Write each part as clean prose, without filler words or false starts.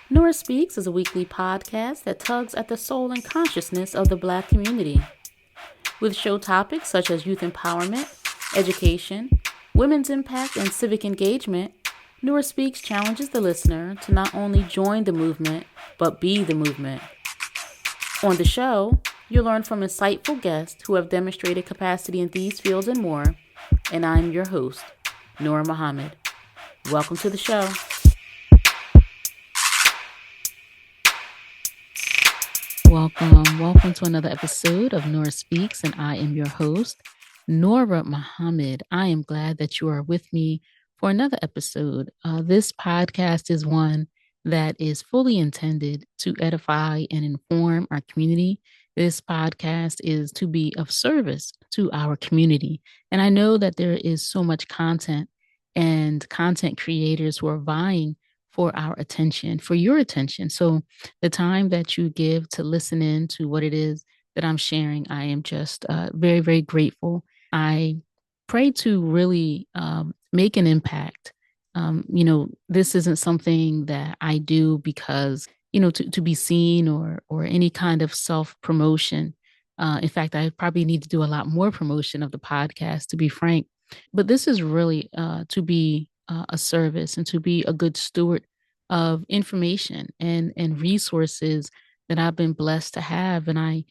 Nora Speaks is a weekly podcast that tugs at the soul and consciousness of the Black community. With show topics such as youth empowerment, education, women's impact, and civic engagement, Nora Speaks challenges the listener to not only join the movement, but be the movement. On the show, you'll learn from insightful guests who have demonstrated capacity in these fields and more, and I'm your host, Nora Muhammad. Welcome to the show. Welcome to another episode of Nora Speaks, and I am your host, Nora Muhammad. I am glad that you are with me for another episode. This podcast is one that is fully intended to edify and inform our community. This podcast is to be of service to our community. And I know that there is so much content and content creators who are vying for our attention, for your attention. So the time that you give to listen in to what it is that I'm sharing, I am just very, very grateful. I pray to really make an impact. This isn't something that I do because, to be seen or any kind of self-promotion. In fact, I probably need to do a lot more promotion of the podcast, to be frank. But this is really to be a service and to be a good steward of information and resources that I've been blessed to have. And I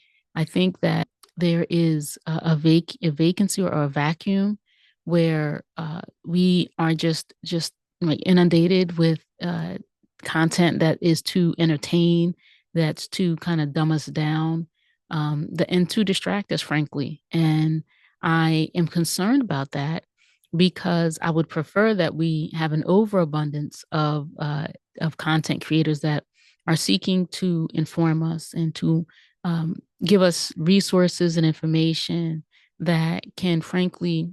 think that there is a vacancy or a vacuum where we are just like inundated with content that is to entertain, that's to kind of dumb us down, and to distract us, frankly. And I am concerned about that because I would prefer that we have an overabundance of content creators that are seeking to inform us and to give us resources and information that can, frankly,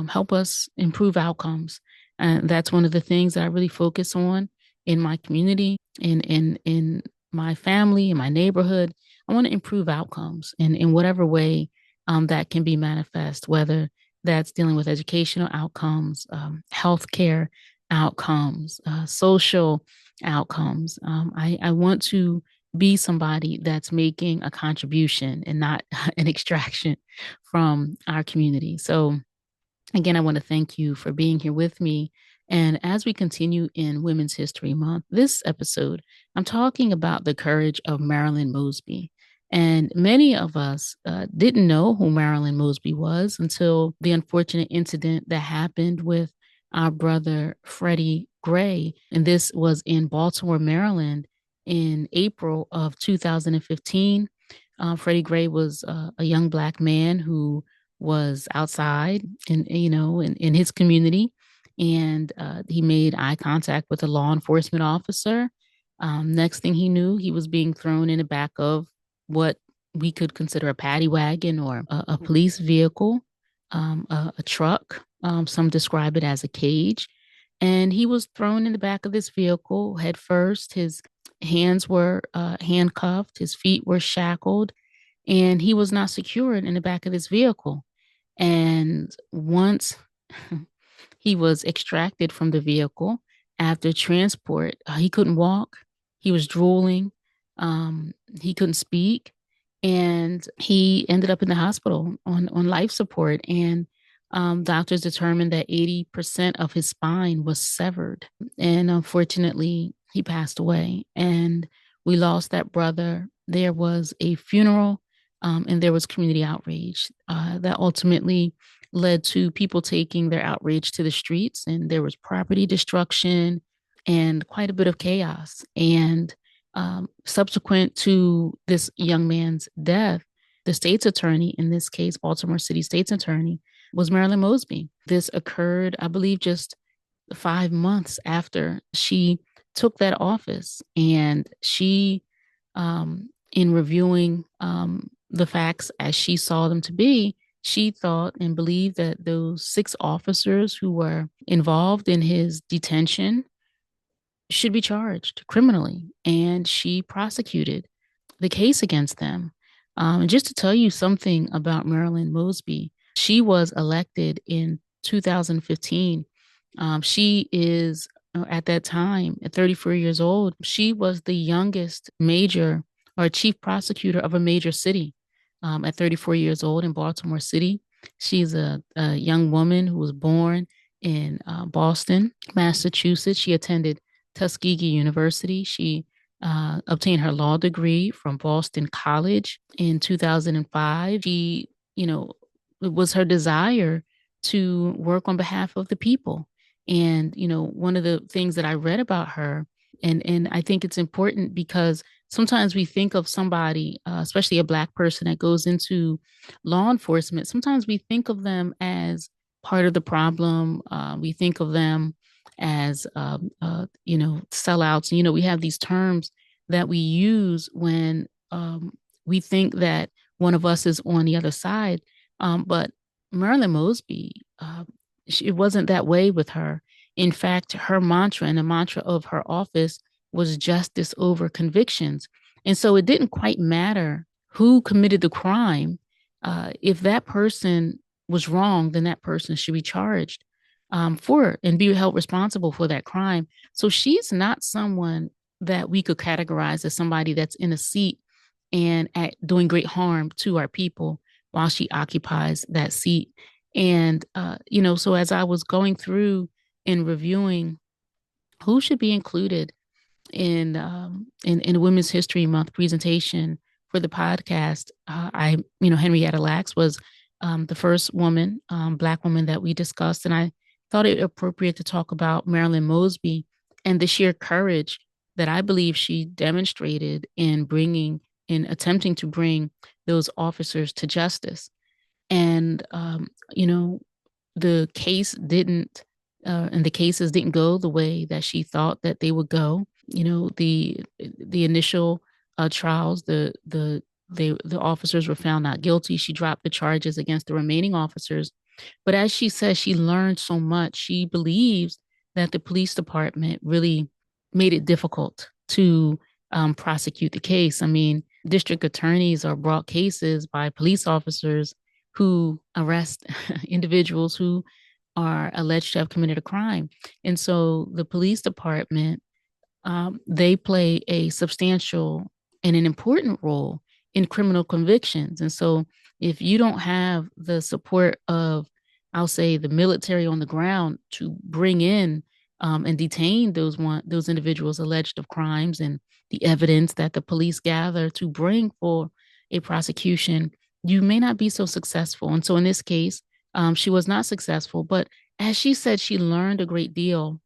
help us improve outcomes. And that's one of the things that I really focus on in my community, in my family, in my neighborhood. I want to improve outcomes in whatever way that can be manifest, whether that's dealing with educational outcomes, healthcare outcomes, social outcomes. I want to be somebody that's making a contribution and not an extraction from our community. So, again, I want to thank you for being here with me. And as we continue in Women's History Month, this episode, I'm talking about the courage of Marilyn Mosby. And many of us didn't know who Marilyn Mosby was until the unfortunate incident that happened with our brother, Freddie Gray. And this was in Baltimore, Maryland in April of 2015. Freddie Gray was a young Black man who was outside in his community. And he made eye contact with a law enforcement officer. Next thing he knew, he was being thrown in the back of what we could consider a paddy wagon or a police vehicle, a truck. Some describe it as a cage. And he was thrown in the back of this vehicle head first. His hands were handcuffed, his feet were shackled, and he was not secured in the back of this vehicle. And once he was extracted from the vehicle after transport, he couldn't walk, he was drooling, he couldn't speak, and he ended up in the hospital on life support. And doctors determined that 80% of his spine was severed. And unfortunately, he passed away. And we lost that brother. There was a funeral, and there was community outrage that ultimately led to people taking their outrage to the streets. And there was property destruction and quite a bit of chaos. And subsequent to this young man's death, the state's attorney, in this case, Baltimore City State's attorney, was Marilyn Mosby. This occurred, I believe, just 5 months after she took that office. And she, in reviewing the facts as she saw them to be, she thought and believed that those 6 officers who were involved in his detention should be charged criminally. And she prosecuted the case against them. And just to tell you something about Marilyn Mosby, she was elected in 2015. She is at that time, at 34 years old, she was the youngest major or chief prosecutor of a major city. At 34 years old in Baltimore City, she's a young woman who was born in Boston, Massachusetts. She attended Tuskegee University. She obtained her law degree from Boston College in 2005. She, it was her desire to work on behalf of the people. And, one of the things that I read about her, and I think it's important because sometimes we think of somebody, especially a Black person that goes into law enforcement, sometimes we think of them as part of the problem. We think of them as, sellouts. We have these terms that we use when we think that one of us is on the other side. But Marilyn Mosby, it wasn't that way with her. In fact, her mantra and the mantra of her office was justice over convictions. And so it didn't quite matter who committed the crime. If that person was wrong, then that person should be charged for and be held responsible for that crime. So she's not someone that we could categorize as somebody that's in a seat and doing great harm to our people while she occupies that seat. And, so as I was going through and reviewing who should be included in Women's History Month presentation for the podcast, Henrietta Lacks was the first woman, Black woman that we discussed. And I thought it appropriate to talk about Marilyn Mosby and the sheer courage that I believe she demonstrated in attempting to bring those officers to justice. And, the case didn't, and the cases didn't go the way that she thought that they would go. The initial trials, the officers were found not guilty. She dropped the charges against the remaining officers. But as she says, she learned so much. She believes that the police department really made it difficult to prosecute the case. I mean, district attorneys are brought cases by police officers who arrest individuals who are alleged to have committed a crime. And so the police department, they play a substantial and an important role in criminal convictions. And so if you don't have the support of, I'll say, the military on the ground to bring in and detain those individuals alleged of crimes and the evidence that the police gather to bring for a prosecution, you may not be so successful. And so in this case, she was not successful. But as she said, she learned a great deal.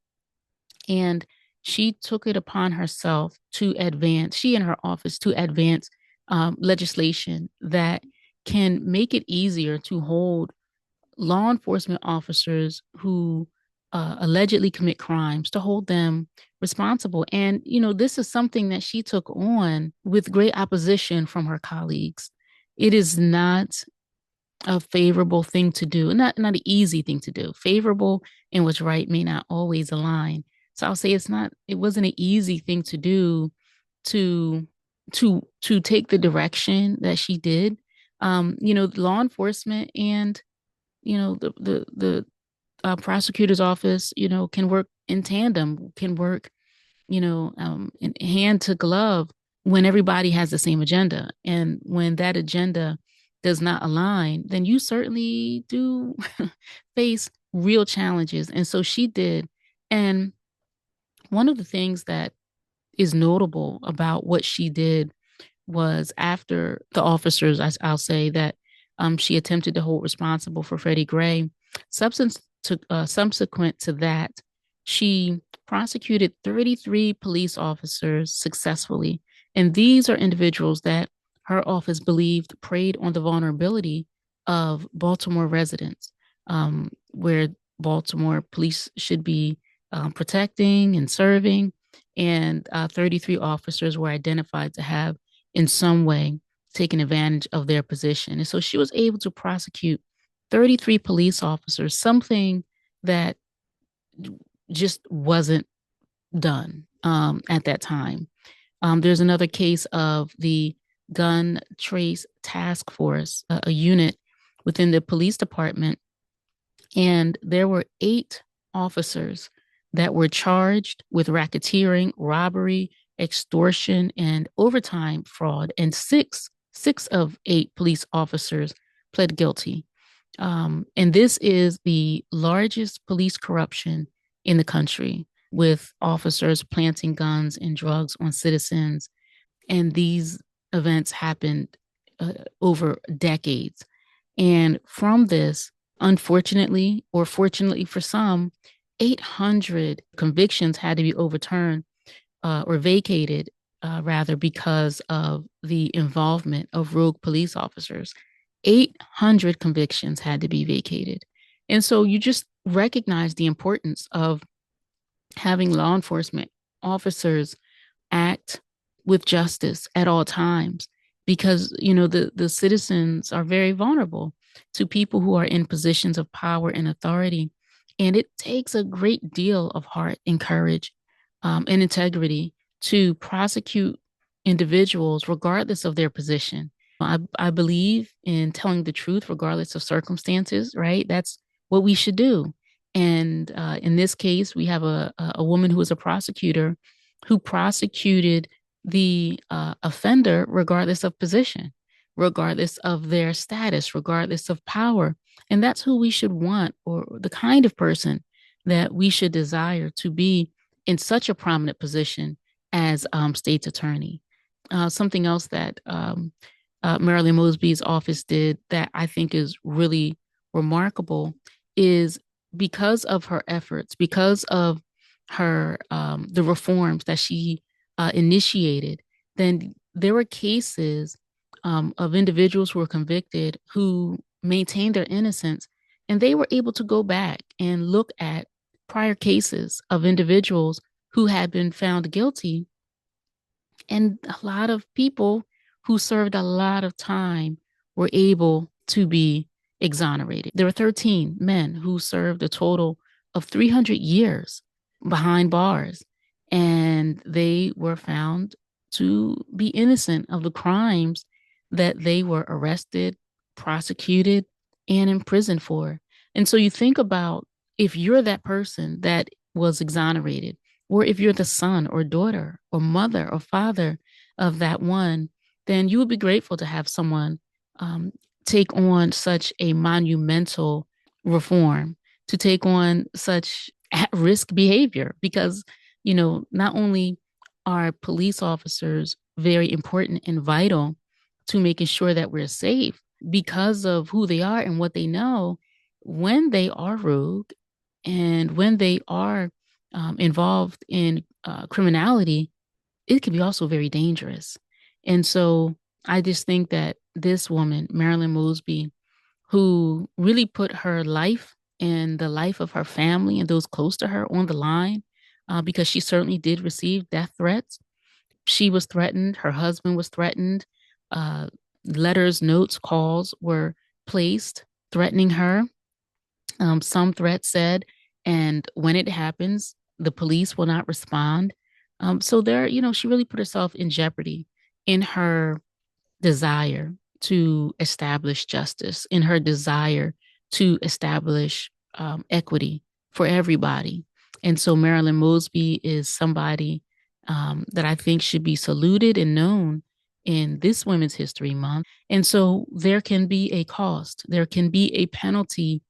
And she took it upon herself to advance, she and her office to advance legislation that can make it easier to hold law enforcement officers who allegedly commit crimes, to hold them responsible. And, this is something that she took on with great opposition from her colleagues. It is not a favorable thing to do, not an easy thing to do. Favorable and what's right may not always align. So I'll say it wasn't an easy thing to do to take the direction that she did. Law enforcement and the prosecutor's office, can work in tandem, can work, in hand to glove when everybody has the same agenda. And when that agenda does not align, then you certainly do face real challenges. And so she did. And one of the things that is notable about what she did was after the officers, I'll say that she attempted to hold responsible for Freddie Gray. Subsequent to that, she prosecuted 33 police officers successfully. And these are individuals that her office believed preyed on the vulnerability of Baltimore residents, where Baltimore police should be protecting and serving. And 33 officers were identified to have in some way taken advantage of their position. And so she was able to prosecute 33 police officers, something that just wasn't done at that time. There's another case of the Gun Trace Task Force, a unit within the police department. And there were 8 officers that were charged with racketeering, robbery, extortion, and overtime fraud, and six of eight police officers pled guilty. And this is the largest police corruption in the country, with officers planting guns and drugs on citizens. And these events happened over decades. And from this, unfortunately, or fortunately for some, 800 convictions had to be overturned or vacated, rather, because of the involvement of rogue police officers. 800 convictions had to be vacated. And so you just recognize the importance of having law enforcement officers act with justice at all times, because the citizens are very vulnerable to people who are in positions of power and authority, and it takes a great deal of heart and courage, and integrity to prosecute individuals regardless of their position. I believe in telling the truth regardless of circumstances, right? That's what we should do. And in this case, we have a woman who is a prosecutor who prosecuted the offender regardless of position, regardless of their status, regardless of power. And that's who we should want, or the kind of person that we should desire to be in such a prominent position as state's attorney. Something else that Marilyn Mosby's office did that I think is really remarkable is, because of her efforts, because of her the reforms that she initiated, then there were cases of individuals who were convicted who maintained their innocence, and they were able to go back and look at prior cases of individuals who had been found guilty, and a lot of people who served a lot of time were able to be exonerated. There were 13 men who served a total of 300 years behind bars, and they were found to be innocent of the crimes that they were arrested, prosecuted, and imprisoned for. And so you think about, if you're that person that was exonerated, or if you're the son or daughter or mother or father of that one, then you would be grateful to have someone take on such a monumental reform, to take on such at-risk behavior, because, not only are police officers very important and vital to making sure that we're safe because of who they are and what they know, when they are rogue and when they are involved in criminality, it can be also very dangerous. And so I just think that this woman, Marilyn Mosby, who really put her life and the life of her family and those close to her on the line, because she certainly did receive death threats. She was threatened. Her husband was threatened. Uh, Letters, notes, calls were placed threatening her. Some threats said, and when it happens, the police will not respond. So there, she really put herself in jeopardy in her desire to establish justice, in her desire to establish equity for everybody. And so Marilyn Mosby is somebody that I think should be saluted and known in this Women's History Month. And so there can be a cost, there can be a penalty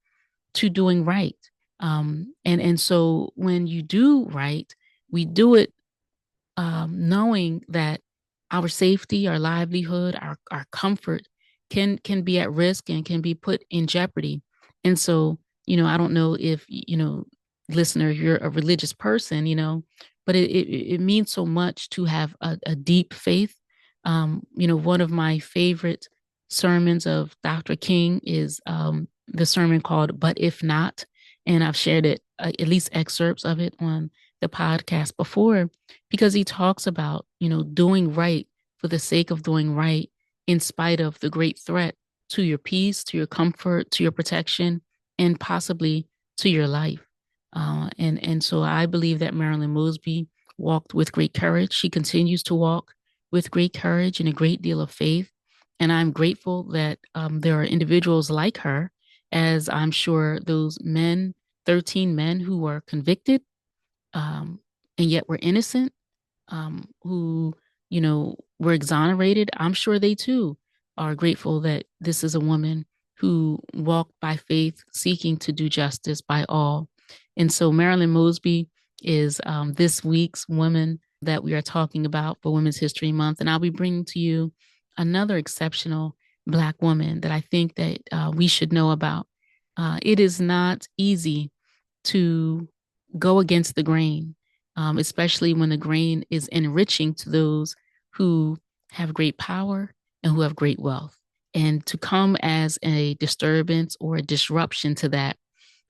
to doing right. And so when you do right, we do it knowing that our safety, our livelihood, our comfort can be at risk and can be put in jeopardy. And so, I don't know if, listener, you're a religious person, but it means so much to have a deep faith. One of my favorite sermons of Dr. King is the sermon called "But If Not," and I've shared it, at least excerpts of it, on the podcast before, because he talks about, doing right for the sake of doing right, in spite of the great threat to your peace, to your comfort, to your protection, and possibly to your life. And so I believe that Marilyn Mosby walked with great courage. She continues to walk with great courage and a great deal of faith. And I'm grateful that there are individuals like her, as I'm sure those men, 13 men who were convicted, and yet were innocent, who, were exonerated. I'm sure they too are grateful that this is a woman who walked by faith, seeking to do justice by all. And so Marilyn Mosby is this week's woman that we are talking about for Women's History Month. And I'll be bringing to you another exceptional Black woman that I think that we should know about. It is not easy to go against the grain, especially when the grain is enriching to those who have great power and who have great wealth. And to come as a disturbance or a disruption to that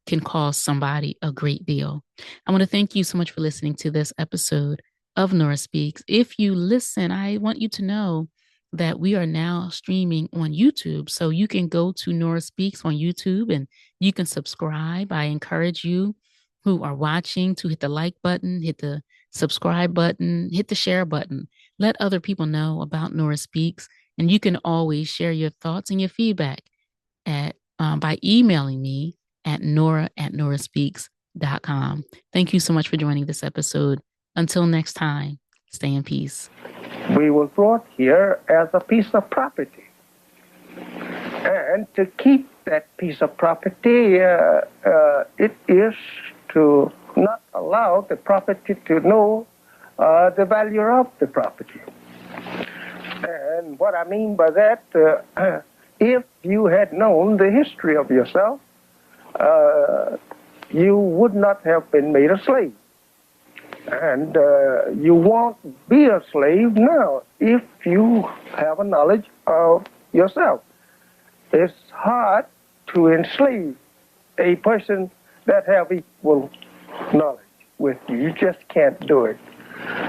can cost somebody a great deal. I want to thank you so much for listening to this episode of Nora Speaks. If you listen, I want you to know that we are now streaming on YouTube. So you can go to Nora Speaks on YouTube and you can subscribe. I encourage you who are watching to hit the like button, hit the subscribe button, hit the share button. Let other people know about Nora Speaks. And you can always share your thoughts and your feedback by emailing me at nora@noraspeaks.com. Thank you so much for joining this episode. Until next time, stay in peace. We were brought here as a piece of property. And to keep that piece of property, it is to not allow the property to know the value of the property. And what I mean by that, if you had known the history of yourself, you would not have been made a slave. And you won't be a slave now if you have a knowledge of yourself. It's hard to enslave a person that have equal knowledge with you. You just can't do it.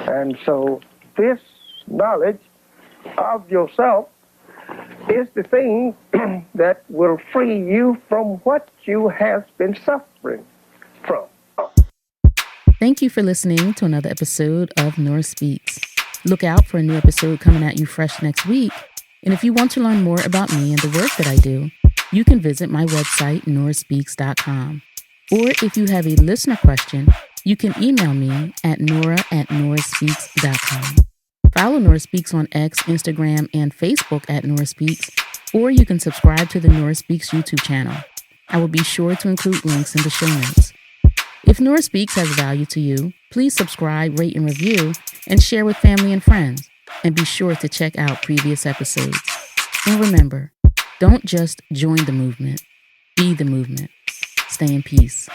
And so this knowledge of yourself is the thing that will free you from what you have been suffering from. Thank you for listening to another episode of Nora Speaks. Look out for a new episode coming at you fresh next week. And if you want to learn more about me and the work that I do, you can visit my website, noraspeaks.com. Or if you have a listener question, you can email me at nora@noraspeaks.com. Follow Nora Speaks on X, Instagram, and Facebook at Nora Speaks, or you can subscribe to the Nora Speaks YouTube channel. I will be sure to include links in the show notes. If Nora Speaks has value to you, please subscribe, rate, and review, and share with family and friends. And be sure to check out previous episodes. And remember, don't just join the movement, be the movement. Stay in peace.